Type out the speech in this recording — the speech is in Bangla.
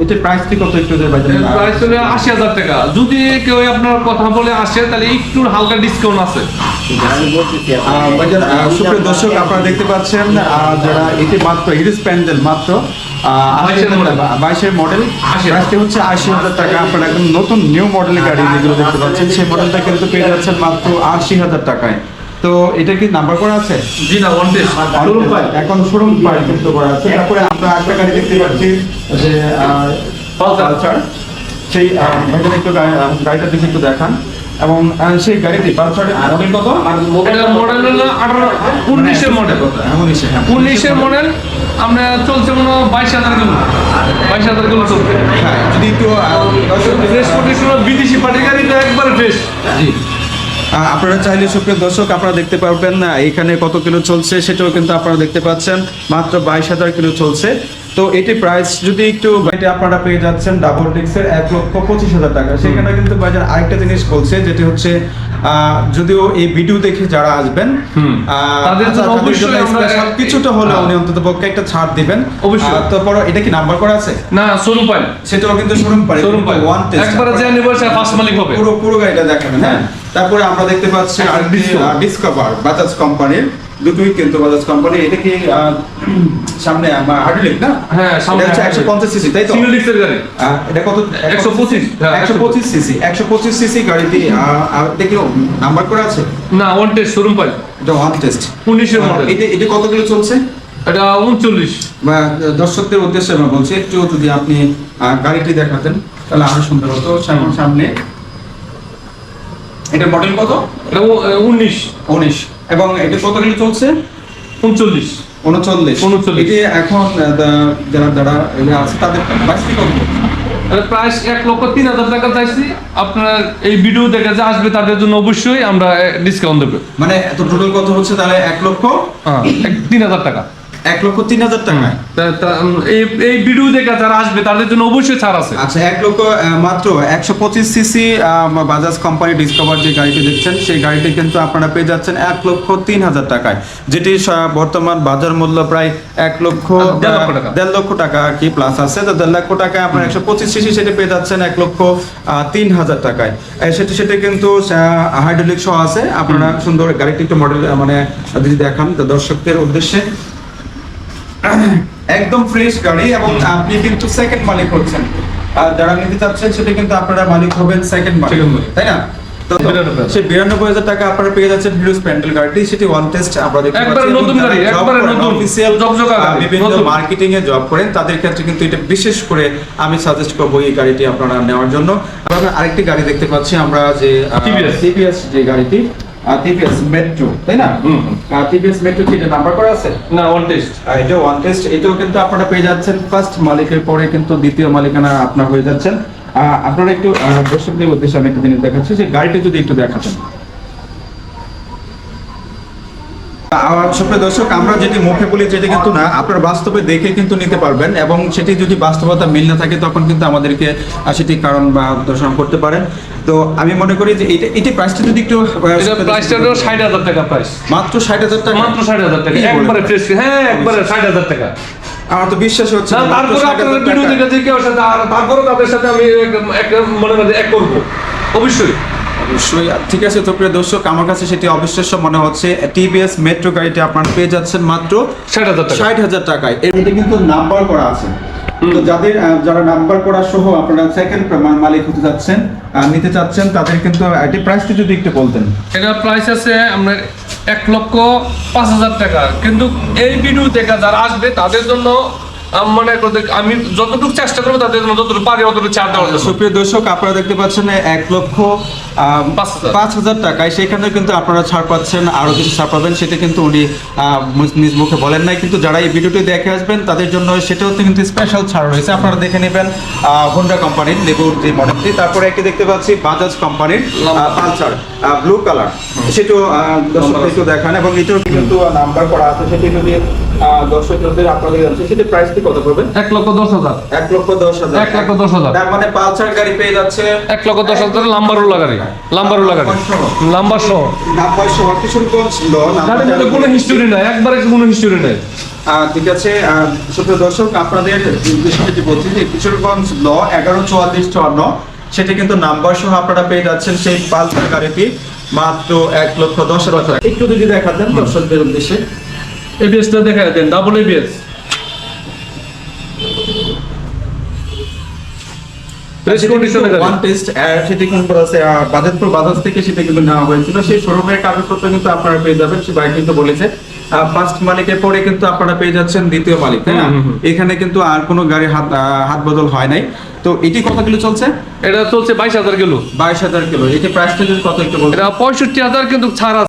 এটা প্রাইসটি কত একটু ভাইজান? প্রাইস হলো ৮০,০০০ টাকা। যদি কেউ আপনার কথা বলে আসে তাহলে একটু হালকা ডিসকাউন্ট আছে। ভাইজান সুপ্রিয় দর্শক আপনারা দেখতে পাচ্ছেন যারা এটি মাত্র হিরোজ প্যান্ডেল মাত্র 22-এর মডেল, প্রাইসটি হচ্ছে ৮০,০০০ টাকা। আপনারা একদম নতুন নিউ মডেলের গাড়ি যেগুলো দেখতে পাচ্ছেন সেই মডেলটা কিন্তু পেয়ে যাচ্ছেন মাত্র ৮০,০০০ টাকায়। তো এটা কি নাম্বার করা আছে? জি না, ওয়ান টেস্ট শোরুম পাই, এখন শোরুম পাই কিন্তু করা আছে। তারপরে আমরা একটা গাড়ি দেখতে পাচ্ছি যে পালসার, সেই ভাইজান একটু গাড়িটা দেখে একটু দেখান। এবং সেই গাড়িটি পালসারের মডেল কত? এটা মডেল হলো 19-এর মডেল। 19-এর মডেল আমরা চলছে মনে 22,000 কিলো, 22,000 কিলো চলছে। হ্যাঁ, যদি একটু ফ্রেশ কন্ডিশন, বিদেশি পার্টি গাড়ি তো একবারে ফ্রেশ। জি, আপনারা চাইলে সুপ্রিয় দর্শক আপনারা দেখতে পারবেন না এখানে কত কিলো চলছে, সেটাও কিন্তু আপনারা দেখতে পাচ্ছেন মাত্র 22,000 কিলো চলছে। তো এটি প্রাইস যদি একটু এটা আপনারা পেয়ে যাচ্ছেন ডাবল ডিক্সের 1,25,000 টাকা। সেখানে কিন্তু বাজার আরেকটা জিনিস বলছে যেটি হচ্ছে যদিও এই ভিডিও দেখে যারা আসবেন তাদের জন্য অবশ্যই স্পেশাল কিছুটা হলে উনি অন্তত পক্ষে একটা ছাড় দিবেন অবশ্যই। তারপর এটা কি নাম্বার করা আছে? না, শোরুম পাই, সেটাও কিন্তু শোরুম পাই, শোরুম পাই ওয়ান টেস্ট একবারে যে নিবে সে ফার্স্ট মালিক হবে। পুরো গাড়িটা দেখাবেন। হ্যাঁ, তারপরে আমরা দেখতে পাচ্ছি ডিসকভার বাজাজ কোম্পানির, দুটোই কিন্তু বাজাজ কোম্পানি। এটা কি সামনে আমার হার্ডলিক না? হ্যাঁ, সামনে 150 সিসি, তাই তো? সিঙ্গেল ডিক্সের গাড়ি। এটা কত? 125 সিসি। 125 সিসি গাড়িটি দেখি নাম্বার করা আছে? না, ওয়ান টেস্ট শোরুম পাই, এটা ওয়ান টেস্ট 19-এর মডেল। এটা কত কিলো চলছে? এটা 39। দর্শকদের উদ্দেশ্যে আমি বলছি একটু যদি আপনি গাড়িটি দেখাতেন তাহলে আরো সুন্দর হতো। সামনে এটা মডেল কত? এটা 19 এবং এটা কত কিলো চলছে? 39। এটি এখন যারা আছে তাদের প্রাইসটি কত? প্রাইস 1,03,000 টাকা চাইছি। আপনার এই ভিডিও দেখে যে আসবে তাদের জন্য অবশ্যই আমরা ডিসকাউন্ট দেবো। মানে এত টোটাল কত হচ্ছে তাহলে? 1,03,000 টাকা। 1,03,000 টাকায় এই ভিডিও দেখে যারা আসবে তাদের জন্য অবশ্যই ছাড় আছে। আচ্ছা, 1 লক্ষ মাত্র 125 সিসি বাজাজ কোম্পানি ডিসকভার যে গাড়িটি দেখছেন সেই গাড়িটি কিন্তু আপনারা পেয়ে যাচ্ছেন 1,03,000 টাকায়, যেটি বর্তমান বাজার মূল্য প্রায় 1,1.5 লক্ষ টাকা কি প্লাস আছে। তো 1.5 লক্ষ টাকায় আপনার 125 সিসি সেটা পেয়ে যাচ্ছেন 1,03,000 টাকায়। সেটা কিন্তু হাইড্রোলিক সহ আছে। আপনারা সুন্দর গাড়িটি একটু মডেল মানে যদি দেখান দর্শকদের উদ্দেশ্যে, একদম ফ্রেশ গাড়ি এবং আপনি কিন্তু সেকেন্ড মালিক হচ্ছেন। আর যারা নিতে চাচ্ছেন সেটা কিন্তু আপনারা মালিক হবেন সেকেন্ড মালিক, তাই না? তো সেই 92,000 টাকা আপনারা পেয়ে যাচ্ছেন হিরোজ প্যান্ডেল গাড়িটি। সেটি ওয়ান টেস্ট আমরা দেখতে পাচ্ছি, একবারে নতুন গাড়ি, একবারে নতুন অফিশিয়াল বিভিন্ন মার্কেটিং এ জব করেন তাদের ক্ষেত্রে কিন্তু এটা বিশেষ করে আমি সাজেস্ট করব এই গাড়িটি আপনারা নেওয়ার জন্য। আমরা আরেকটি গাড়ি দেখতে পাচ্ছি আমরা যে টিভিএস যে গাড়িটি টিভিএস মেট্রো, তাই না? টিভিএস মেট্রো কি এটা নাম্বার করা আছে? না, ওয়ান টেস্ট। এটা ওয়ান টেস্ট। এটাও কিন্তু আপনারা পেয়ে যাচ্ছেন ফার্স্ট মালিকের পরে কিন্তু দ্বিতীয় মালিকানা আপনার হয়ে যাচ্ছেন। আপনারা একটু দর্শকদের উদ্দেশ্যে আমি একটা জিনিস দেখাচ্ছি, যে গাড়িটা যদি একটু দেখাতেন। সুপ্রিয় দর্শক, আমরা যেটি মুখে বলি যেটা কিন্তু না, আপনারা বাস্তবে দেখে কিন্তু নিতে পারবেন এবং সেটি যদি বাস্তবতা মিল না থাকে তখন কিন্তু আমাদেরকে সেটি কারণ বা দর্শন করতে পারেন। তো আমি মনে করি যে এটি প্রাইসটা যদি একটু প্রাইসটা হলো 60,000 টাকা প্রাইস, মাত্র 60,000 টাকা, মাত্র 60,000 টাকা একবারে ফ্রেশ। হ্যাঁ, একবারে 60,000 টাকা। আমার তো বিশ্বাস হচ্ছে না। তারপরে আপনাদের ভিডিও দেখে যে কেউ সাথে আর তারপরে তাদের সাথে আমি একটা মনে হয় এক করব অবশ্যই। অবশ্যই ঠিক আছে। তো প্রিয় দর্শক, আমার কাছে সেটি অবিশ্বাস্য মনে হচ্ছে। টিভিএস মেট্রো গাড়িটি আপনারা পেয়ে যাচ্ছেন মাত্র 60,000 টাকায়। এটা কিন্তু নাম্বার করা আছে। তো যারা নাম্বার করা সহ আপনারা সেকেন্ড মালিক হতে যাচ্ছেন নিতে চাচ্ছেন তাদের কিন্তু এটি প্রাইসটি যদি একটু বলতেন। এটা প্রাইস আছে আপনার 1,05,000 টাকা। কিন্তু এই ভিডিও দেখে যারা আসবে তাদের জন্য মানে আমি যতটুকু চেষ্টা করবো তাদের জন্য যতটুকু পারি অতটুকু ছাড় দেওয়ার জন্য। সুপ্রিয় দর্শক, আপনারা দেখতে পাচ্ছেন 1,05,000 টাকায়, সেখানে কিন্তু আপনারা ছাড় পাচ্ছেন, আরো কিছু ছাড় পাবেন। সেটা কিন্তু উনি নিজ মুখে বলেন নাই, কিন্তু যারা এই ভিডিওটি দেখে আসবেন তাদের জন্য সেটাও কিন্তু স্পেশাল ছাড় রয়েছে। আপনারা দেখে নেবেন হোন্ডা কোম্পানির লেবুর যে মডেলটি। তারপরে একটি দেখতে পাচ্ছি বাজাজ কোম্পানির পালসার ব্লু কালার, সেটাও দর্শকদের একটু দেখান এবং এটাও কিন্তু নাম্বার করা আছে। সেটি যদি দর্শকদের আপনাদের জানছে সেটা প্রাইস কি কত পড়বে? 1,10,000 1,10,000 1,10,000 তার মানে পালসার গাড়ি পেয়ে যাচ্ছে 1,10,000 লাম্বারুলা গাড়ি লাম্বার সহ নাম্বার সহ কিশোরগঞ্জ ল গাড়ির মধ্যে কোনো হিস্টোরি নাই, একবারে কোনো হিস্টোরি নাই। ঠিক আছে সুপ্রিয় দর্শক আপনাদের যেটি বলছি যে কিশোরগঞ্জ ল 114454 সেটা কিন্তু নাম্বার সহ আপনারা পেয়ে যাচ্ছেন সেই পালসার গাড়িটি মাত্র 1,10,000 টাকা। একটু যদি দেখাতেন দর্শকদের উদ্দেশ্যে। এবিএসটা দেখা দেন, ডাবল এবিএস রেস কন্ডিশনের গাড়ি। ওয়ান টেস্ট সেটি কিন্তু আছে বাজাজপুর বাজাজ থেকে সেটা কিন্তু নেওয়া হয়েছিল। সেই শোরুমের কাগজপত্র কিন্তু আপনারা পেয়ে যাবেন। সে ভাই কিন্তু বলেছে ফার্স্ট মালিকের পরে কিন্তু আপনারা পেয়ে যাচ্ছেন দ্বিতীয় মালিক, তাই না? এখানে কিন্তু আর কোনো গাড়ি হাত বদল হয় নাই। তো এটি কত কিলো চলছে? এটা চলছে 22,000 কিলো। 22,000 কিলো। এটি প্রাইসটা যদি কত একটু বলবেন? এটা 65,000 কিন্তু ছাড় আছে।